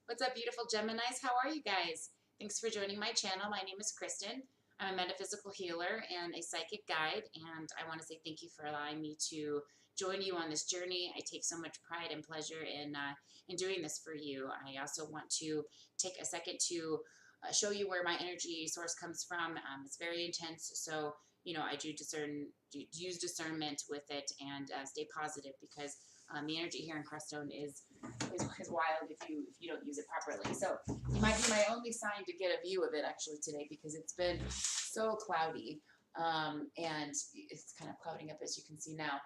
What's up, beautiful Geminis? How are you guys? Thanks for joining my channel. My name is Kristen. I'm a metaphysical healer and a psychic guide, and I want to say thank you for allowing me to join you on this journey. I take so much pride and pleasure in doing this for you. I also want to take a second to show you where my energy source comes from. It's very intense, so I do use discernment with it and stay positive because the energy here in Crestone is wild if you don't use it properly. So you might be my only sign to get a view of it actually today because it's been so cloudy, and it's kind of clouding up as you can see now.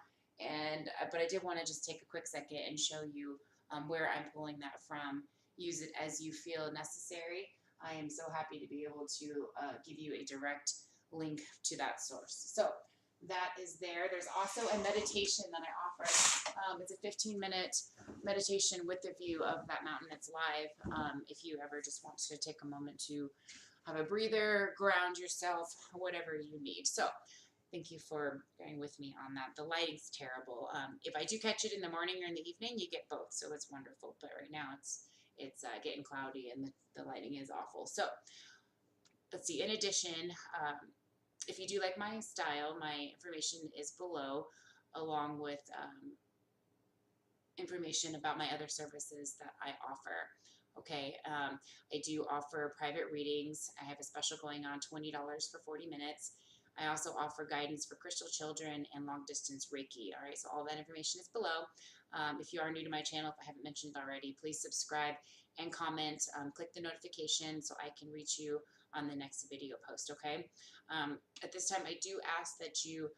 But I did want to just take a quick second and show you where I'm pulling that from. Use it as you feel necessary. I am so happy to be able to give you a direct link to that source. So that is there. There's also a meditation that I offer. It's a 15-minute meditation with the view of that mountain that's live. If you ever just want to take a moment to have a breather, ground yourself, whatever you need. So thank you for bearing with me on that. The lighting's terrible. If I do catch it in the morning or in the evening, you get both, so it's wonderful. But right now it's getting cloudy and the lighting is awful. So let's see. In addition, if you do like my style, my information is below, along with information about my other services that I offer. Okay, I do offer private readings. I have a special going on, $20 for 40 minutes. I also offer guidance for crystal children and long distance Reiki. All right, so all that information is below. If you are new to my channel, if I haven't mentioned it already, please subscribe and comment. Click the notification so I can reach you on the next video post, okay? At this time, I do ask that you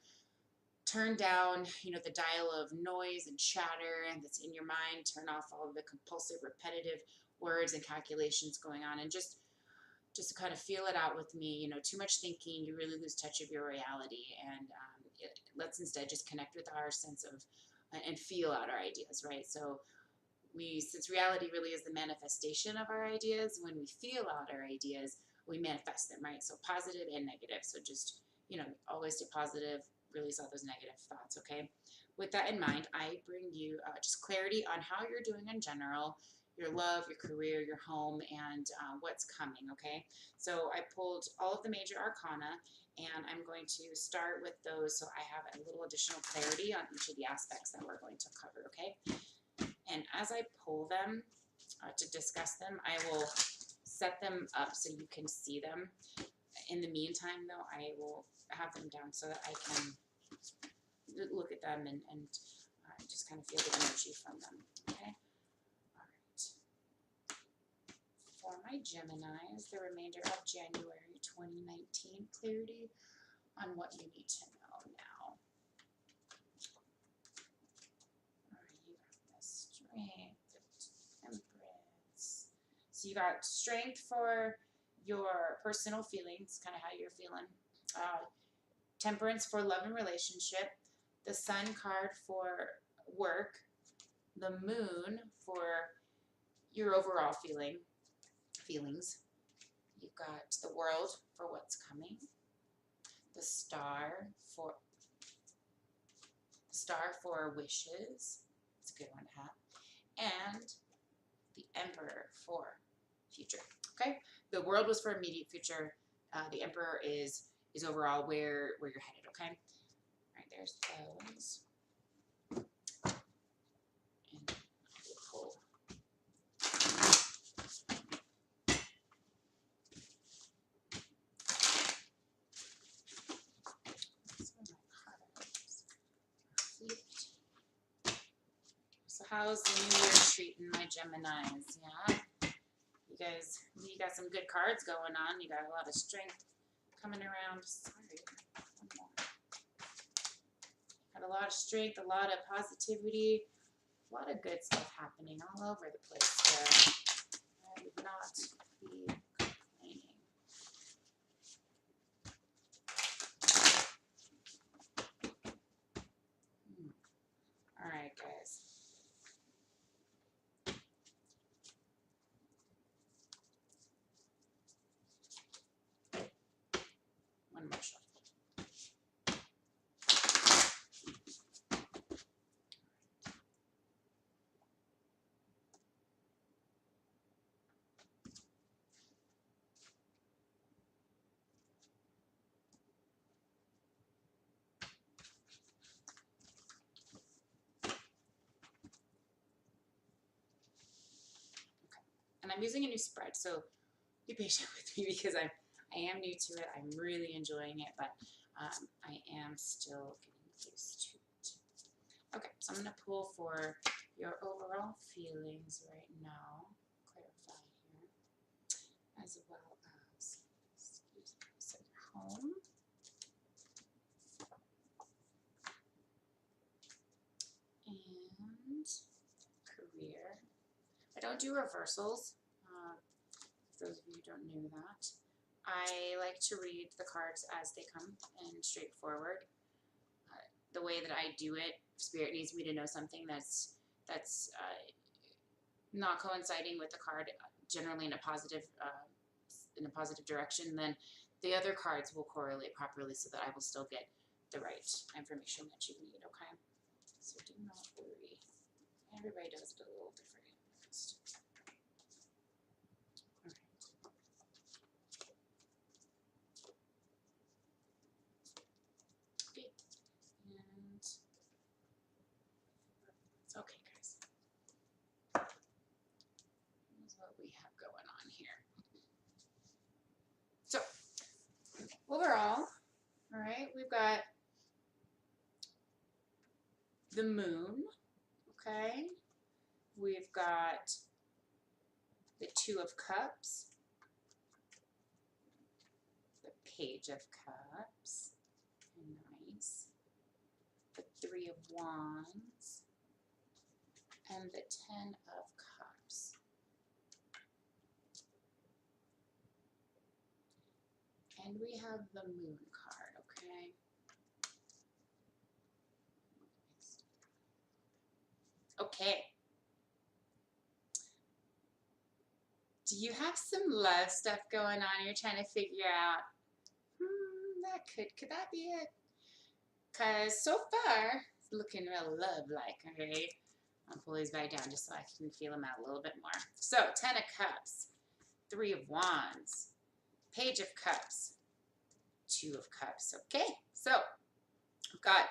turn down, the dial of noise and chatter that's in your mind. Turn off all of the compulsive, repetitive words and calculations going on, and just to kind of feel it out with me. Too much thinking, you really lose touch of your reality, and let's instead just connect with our sense of and feel out our ideas, right? So since reality really is the manifestation of our ideas, when we feel out our ideas, we manifest them, right? So positive and negative. So just, always stay positive, release all those negative thoughts, okay? With that in mind, I bring you just clarity on how you're doing in general, your love, your career, your home, and what's coming, okay? So I pulled all of the major arcana, and I'm going to start with those so I have a little additional clarity on each of the aspects that we're going to cover, okay? And as I pull them to discuss them, I will set them up so you can see them. In the meantime, though, I will have them down so that I can look at them and just kind of feel the energy from them, okay? All right. For my Geminis, the remainder of January 2019, clarity on what you need to know now. Strength, temperance. So you got strength for your personal feelings, kind of how you're feeling. Temperance for love and relationship. The Sun card for work. The Moon for your overall feelings. You've got the World for what's coming. The Star for wishes. It's a good one to have. And the Emperor for future. Okay, the World was for immediate future. The Emperor is overall where you're headed. Okay, all right. There's those. And pull. So how's the new year treating my Geminis? Yeah. You got some good cards going on. You got a lot of strength coming around. Sorry. One more. Got a lot of strength, a lot of positivity, a lot of good stuff happening all over the place there. I would not be complaining. All right, guys. One more shuffle. And I'm using a new spread, so be patient with me because I am new to it. I'm really enjoying it, but I am still getting used to it. Okay, so I'm going to pull for your overall feelings right now, clarify here, as well as, excuse me, so you're home. And career. I don't do reversals, for those of you who don't know that. I like to read the cards as they come and straightforward. The way that I do it, Spirit needs me to know something that's not coinciding with the card, generally in a positive direction, then the other cards will correlate properly so that I will still get the right information that you need, okay? So do not worry. Everybody does it a little different first. All right. Okay. And it's okay, guys. Here's what we have going on here. So, overall, all right, we've got the moon, okay? We've got the Two of Cups, the Page of Cups, nice, the Three of Wands, and the Ten of Cups. And we have the Moon card, okay? Okay. Do you have some love stuff going on you're trying to figure out? Could that be it? Because so far, it's looking real love-like, okay? I'll pull these back down just so I can feel them out a little bit more. So, Ten of Cups, Three of Wands, Page of Cups, Two of Cups, okay? So, we've got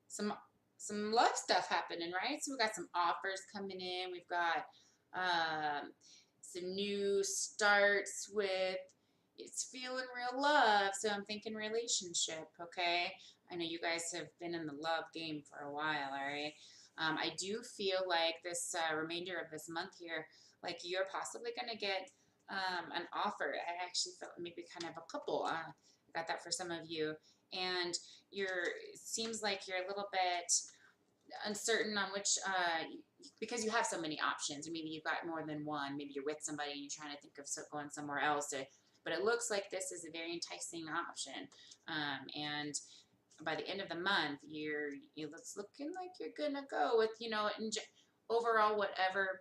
some love stuff happening, right? So, we've got some offers coming in. We've got some new starts with, it's feeling real love, so I'm thinking relationship, okay? I know you guys have been in the love game for a while, all right? I do feel like this remainder of this month here, like you're possibly going to get an offer. I actually felt maybe kind of a couple. Got that for some of you. And it seems like you're a little bit uncertain on which, because you have so many options, or maybe you've got more than one. Maybe you're with somebody and you're trying to think of going somewhere else. But it looks like this is a very enticing option. And by the end of the month, it's looking like you're gonna go with, overall whatever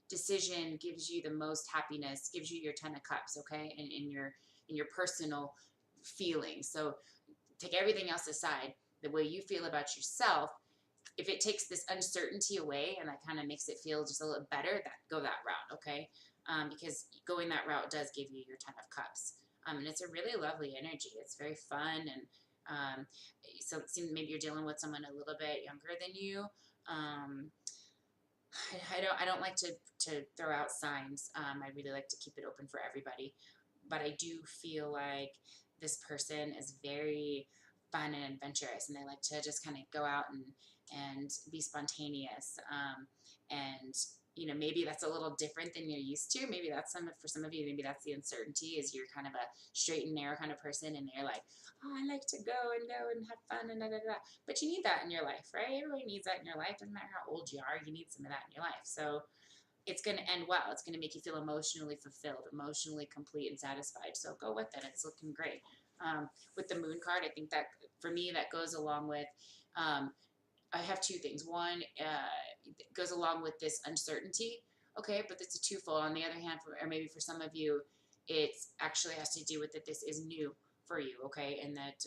decision gives you the most happiness, gives you your Ten of Cups, okay, and in your personal feelings. So take everything else aside. The way you feel about yourself, if it takes this uncertainty away and that kind of makes it feel just a little better, go that route, okay? Because going that route does give you your Ten of Cups. And it's a really lovely energy. It's very fun, and so it seems maybe you're dealing with someone a little bit younger than you. I don't like to throw out signs. I really like to keep it open for everybody. But I do feel like this person is very fun and adventurous, and they like to just kind of go out and be spontaneous. And maybe that's a little different than you're used to. Maybe that's for some of you, maybe that's the uncertainty, is you're kind of a straight and narrow kind of person, and they're like, oh, I like to go and have fun and da da da. But you need that in your life, right? Everybody needs that in your life. Doesn't matter how old you are, you need some of that in your life. So it's going to end well. It's going to make you feel emotionally fulfilled, emotionally complete and satisfied. So go with it. It's looking great. With the Moon card, I think that for me, that goes along with, I have two things. One, goes along with this uncertainty, okay, but it's a twofold. On the other hand, or maybe for some of you, it actually has to do with that this is new for you, okay, and that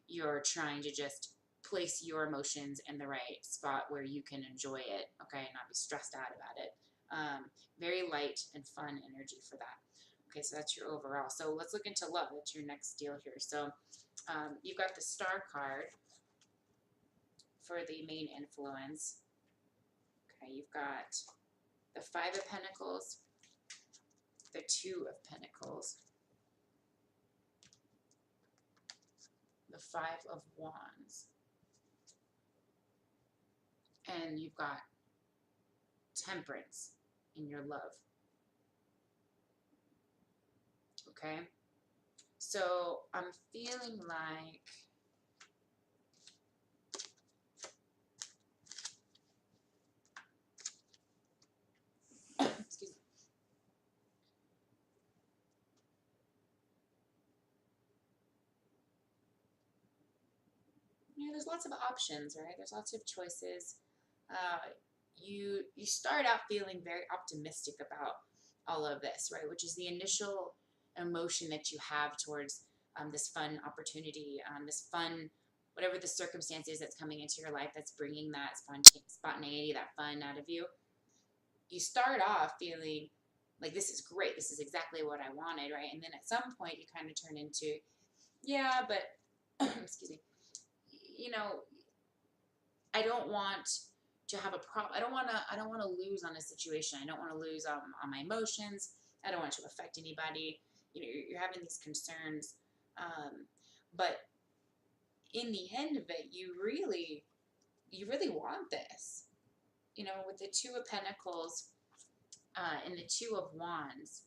you're trying to just place your emotions in the right spot where you can enjoy it, okay, and not be stressed out about it. Very light and fun energy for that. Okay, so that's your overall. So let's look into love. That's your next deal here. So you've got the Star card for the main influence. Okay, you've got the Five of Pentacles, the Two of Pentacles, the Five of Wands, and you've got Temperance in your love. Okay? So I'm feeling like excuse me. There's lots of options, right? There's lots of choices. You start out feeling very optimistic about all of this, right? Which is the initial emotion that you have towards this fun opportunity, this fun, whatever the circumstance is that's coming into your life that's bringing that spontaneity, that fun out of you. You start off feeling like this is great, this is exactly what I wanted, right? And then at some point you kind of turn into, yeah, but excuse me, I don't want to have a problem. I don't want to lose on a situation. I don't want to lose on my emotions. I don't want to affect anybody. You're having these concerns, but in the end of it, you really want this. With the Two of Pentacles and the Two of Wands.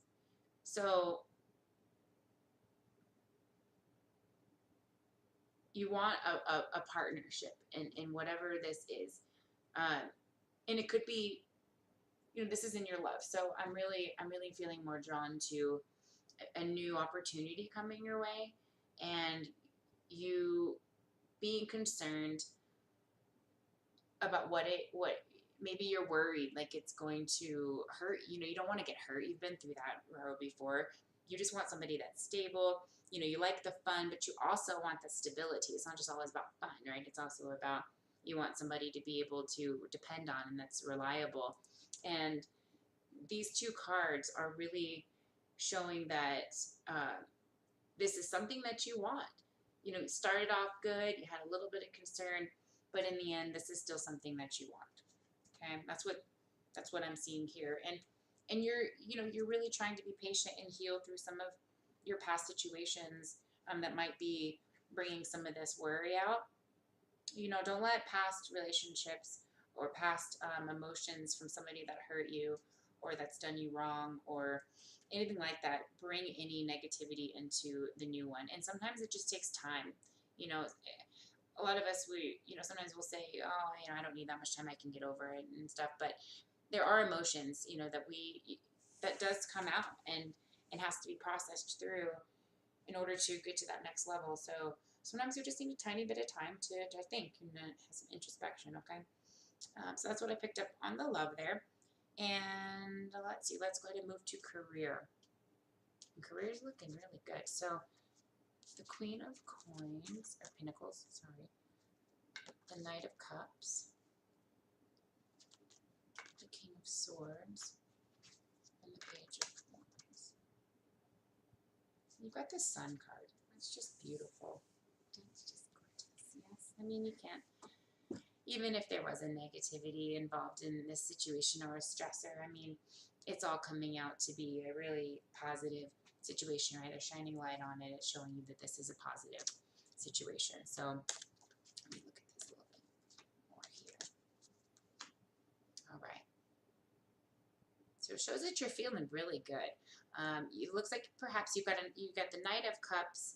So you want a partnership in whatever this is. And it could be, this is in your love. So I'm really feeling more drawn to a new opportunity coming your way, and you being concerned about what maybe you're worried like it's going to hurt. You don't want to get hurt. You've been through that road before. You just want somebody that's stable. You like the fun, but you also want the stability. It's not just always about fun, right? It's also about, you want somebody to be able to depend on and that's reliable. And these two cards are really showing that this is something that you want. It started off good, you had a little bit of concern, but in the end, this is still something that you want. Okay, that's what I'm seeing here. And you're really trying to be patient and heal through some of your past situations that might be bringing some of this worry out. Don't let past relationships or past emotions from somebody that hurt you or that's done you wrong or anything like that bring any negativity into the new one. And sometimes it just takes time. A lot of us, sometimes we'll say, oh, I don't need that much time, I can get over it and stuff. But there are emotions, that does come out and has to be processed through in order to get to that next level. So sometimes you just need a tiny bit of time to think and have some introspection, okay? So that's what I picked up on the love there. And let's see, let's go ahead and move to career. And career is looking really good. So the Queen of Coins, or Pentacles, sorry. The Knight of Cups. The King of Swords. And the Page of Wands. You've got the Sun card. It's just beautiful. It's just gorgeous, yes. I mean, you can't, even if there was a negativity involved in this situation or a stressor, I mean, it's all coming out to be a really positive situation, right? They're shining light on it. It's showing you that this is a positive situation. So let me look at this a little bit more here. All right. So it shows that you're feeling really good. It looks like perhaps you've got the Knight of Cups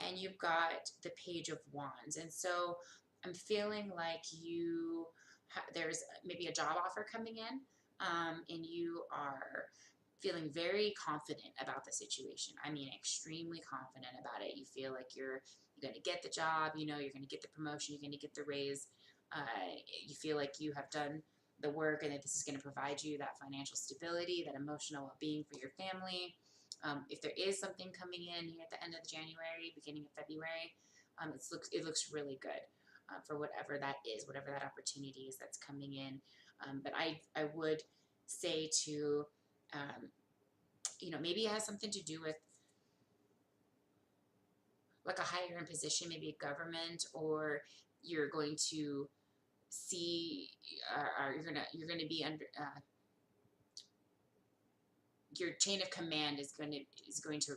and you've got the Page of Wands. And so I'm feeling like there's maybe a job offer coming in, and you are feeling very confident about the situation. I mean, extremely confident about it. You feel like you're going to get the job, you're going to get the promotion, you're going to get the raise. You feel like you have done the work and that this is going to provide you that financial stability, that emotional well-being for your family. If there is something coming in here at the end of January, beginning of February, it looks really good for whatever that is, whatever that opportunity is that's coming in. But I would say to, maybe it has something to do with like a higher in position, maybe a government, or you're going to see, or you're gonna be under. your chain of command is going to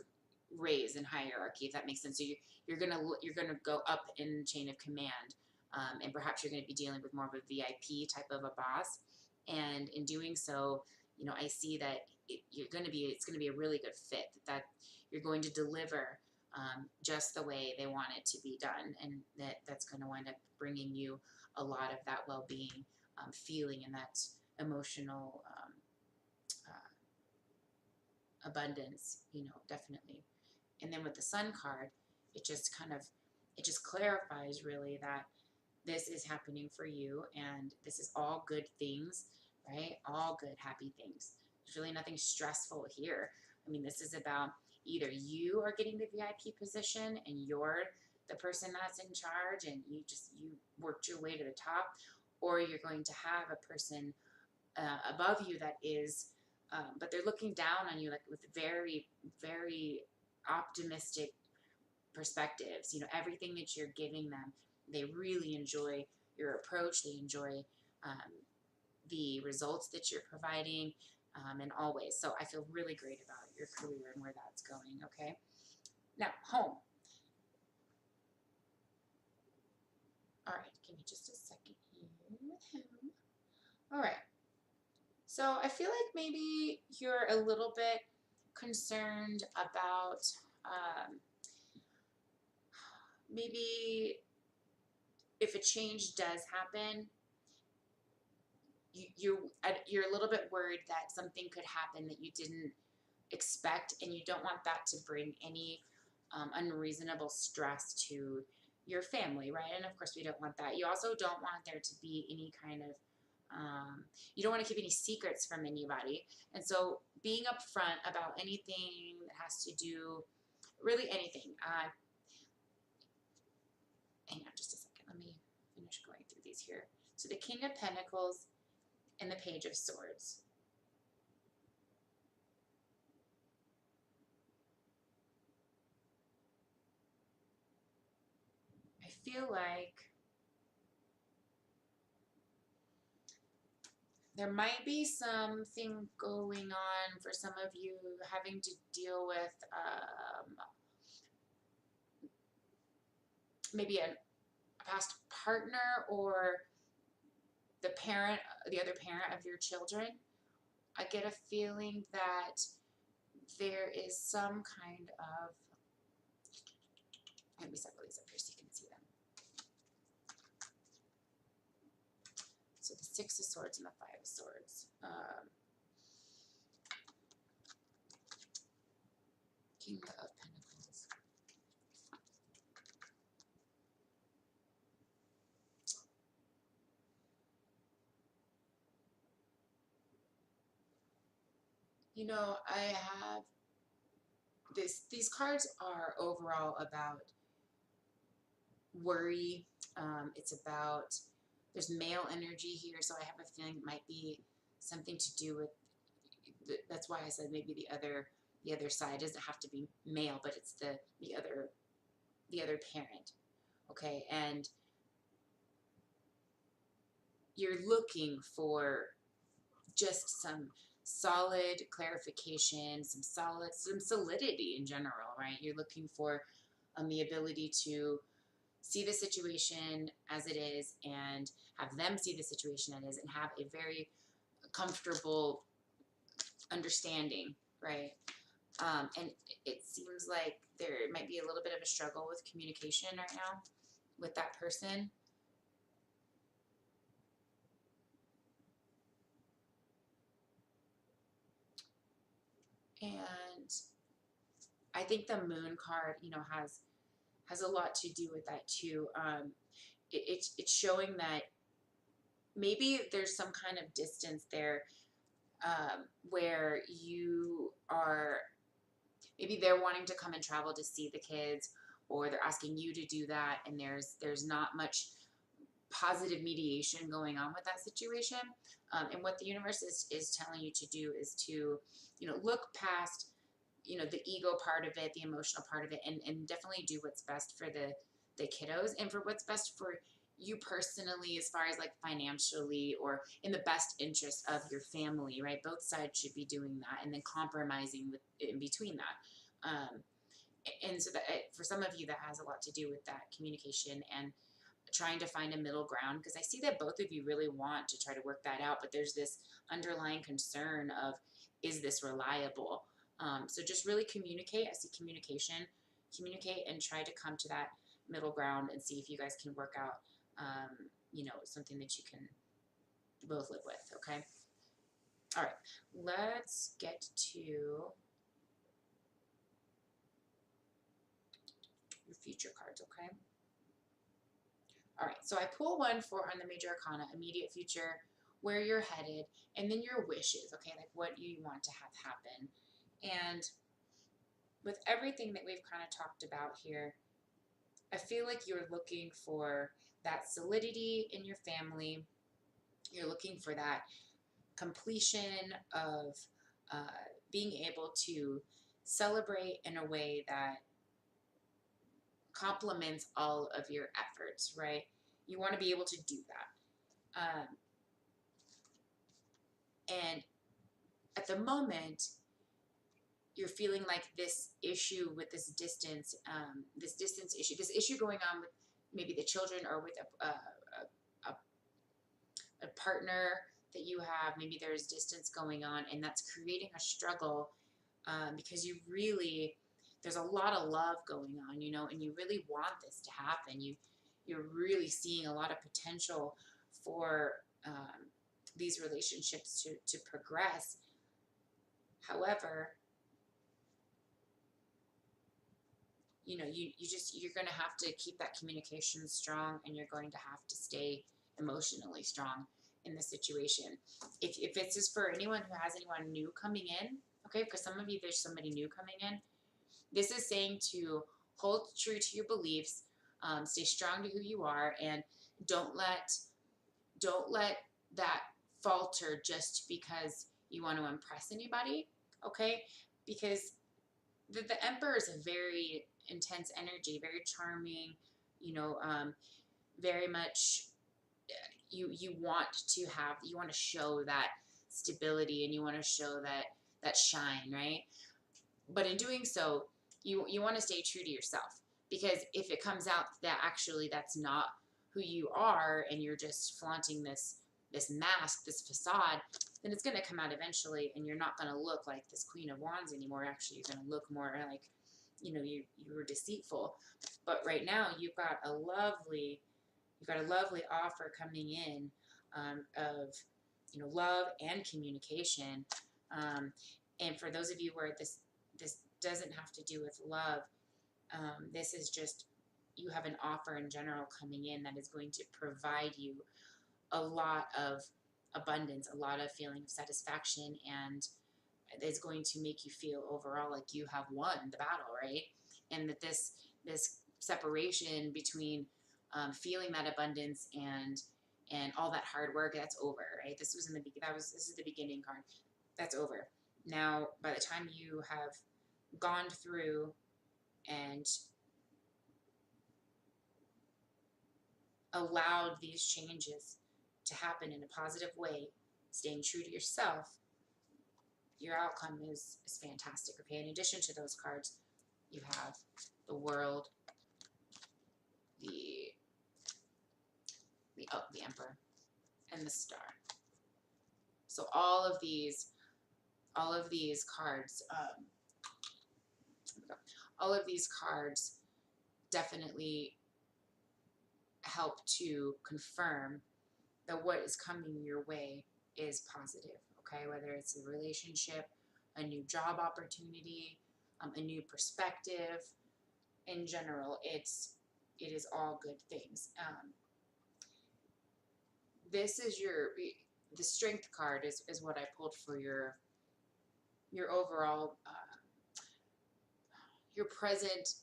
raise in hierarchy, if that makes sense. So you're gonna go up in chain of command, and perhaps you're going to be dealing with more of a VIP type of a boss. And in doing so, you know, I see that it's going to be a really good fit. That you're going to deliver just the way they want it to be done, and that's going to wind up bringing you a lot of that well-being feeling and that emotional abundance, you know, definitely. And then with the Sun card, it just clarifies really that this is happening for you, and this is all good things, right? All good, happy things. There's really nothing stressful here. I mean, this is about either you are getting the VIP position and you're the person that's in charge and you worked your way to the top, or you're going to have a person above you that is, but they're looking down on you like with very, very optimistic perspectives. You know, everything that you're giving them, they really enjoy your approach. They enjoy the results that you're providing in all ways. So I feel really great about your career and where that's going, okay? Now, home. All right, give me just a second here with him. All right. So I feel like maybe you're a little bit concerned about maybe if a change does happen, you're a little bit worried that something could happen that you didn't expect, and you don't want that to bring any unreasonable stress to your family, right? And of course, we don't want that. You also don't want there to be any kind of you don't want to keep any secrets from anybody. And so being upfront about anything that has to do, really anything. Hang on just a second. Let me finish going through these here. So the King of Pentacles and the Page of Swords. I feel like there might be something going on for some of you having to deal with maybe a past partner or the other parent of your children. I get a feeling that there is some kind of, let me separate these up here so you can see them. So the Six of Swords and the Five of Swords. King of Pentacles. You know, I have these cards are overall about worry. It's about, there's male energy here, so I have a feeling it might be something to do with, that's why I said maybe the other side. It doesn't have to be male, but it's the other parent. Okay, and you're looking for just some solid clarification, some solidity in general, right? You're looking for the ability to see the situation as it is and have them see the situation as it is and have a very comfortable understanding, right? And it seems like there might be a little bit of a struggle with communication right now with that person. And I think the Moon card, you know, has a lot to do with that too. It's showing that maybe there's some kind of distance there where you are, maybe they're wanting to come and travel to see the kids, or they're asking you to do that, and there's not much positive mediation going on with that situation. And what the universe is telling you to do is to, you know, look past, you know, the ego part of it, the emotional part of it, and definitely do what's best for the kiddos and for what's best for you personally, as far as like financially or in the best interest of your family, right? Both sides should be doing that, and then compromising with in between that. And so that for some of you, that has a lot to do with that communication and trying to find a middle ground, because I see that both of you really want to try to work that out, but there's this underlying concern of, is this reliable? So just really communicate. I see communicate and try to come to that middle ground and see if you guys can work out, something that you can both live with. Okay. All right. Let's get to your future cards. Okay. All right, so I pull one for on the major arcana, immediate future, where you're headed, and then your wishes, okay, like what you want to have happen. And with everything that we've kind of talked about here, I feel like you're looking for that solidity in your family. You're looking for that completion of being able to celebrate in a way that complements all of your efforts, right? You want to be able to do that. And at the moment, you're feeling like this issue with this distance issue, this issue going on with maybe the children or with a partner that you have. Maybe there's distance going on, and that's creating a struggle because there's a lot of love going on, and you really want this to happen. You're really seeing a lot of potential for these relationships to progress. However, you're going to have to keep that communication strong, and you're going to have to stay emotionally strong in the situation. If it's just for anyone who has anyone new coming in, okay, for some of you, there's somebody new coming in. This is saying to hold true to your beliefs, stay strong to who you are, and don't let that falter just because you want to impress anybody, okay? Because the Emperor is a very intense energy, very charming, very much you want to show that stability, and you want to show that shine, right? But in doing so, you want to stay true to yourself, because if it comes out that actually that's not who you are, and you're just flaunting this mask, this facade, then it's going to come out eventually, and you're not going to look like this Queen of Wands anymore. Actually, you're going to look more like, you were deceitful. But right now, you've got a lovely offer coming in of love and communication. And for those of you where this doesn't have to do with love, this is just, you have an offer in general coming in that is going to provide you a lot of abundance, a lot of feeling of satisfaction, and it's going to make you feel overall like you have won the battle, right? And that this separation between feeling that abundance and all that hard work, that's over, right? This is the beginning card. That's over. Now, by the time you have gone through and allowed these changes to happen in a positive way, staying true to yourself, your outcome is fantastic, okay? In addition to those cards, you have the World, the Emperor, and the Star. So all of these cards definitely help to confirm that what is coming your way is positive, okay? Whether it's a relationship, a new job opportunity, a new perspective, in general, it is all good things. This is the Strength card is what I pulled for your overall, your present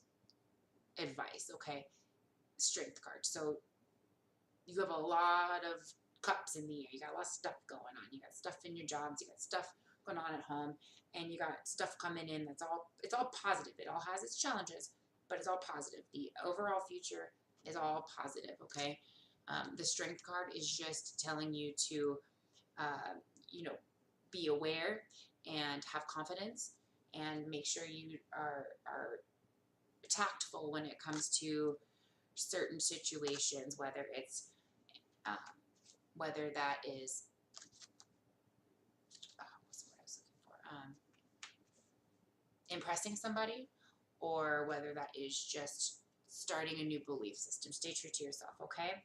advice, okay? Strength card. So you have a lot of cups in the air. You got a lot of stuff going on. You got stuff in your jobs. You got stuff going on at home, and you got stuff coming in. It's all positive. It all has its challenges, but it's all positive. The overall future is all positive. Okay. The Strength card is just telling you to, you know, be aware and have confidence, and make sure you are tactful when it comes to certain situations, whether it's whether that is what's the word I was looking for, impressing somebody, or whether that is just starting a new belief system. Stay true to yourself, okay?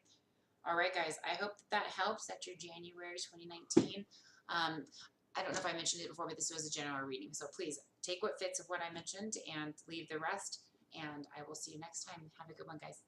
All right, guys, I hope that helps. That's your January 2019. I don't know if I mentioned it before, but this was a general reading. So please take what fits of what I mentioned and leave the rest. And I will see you next time. Have a good one, guys.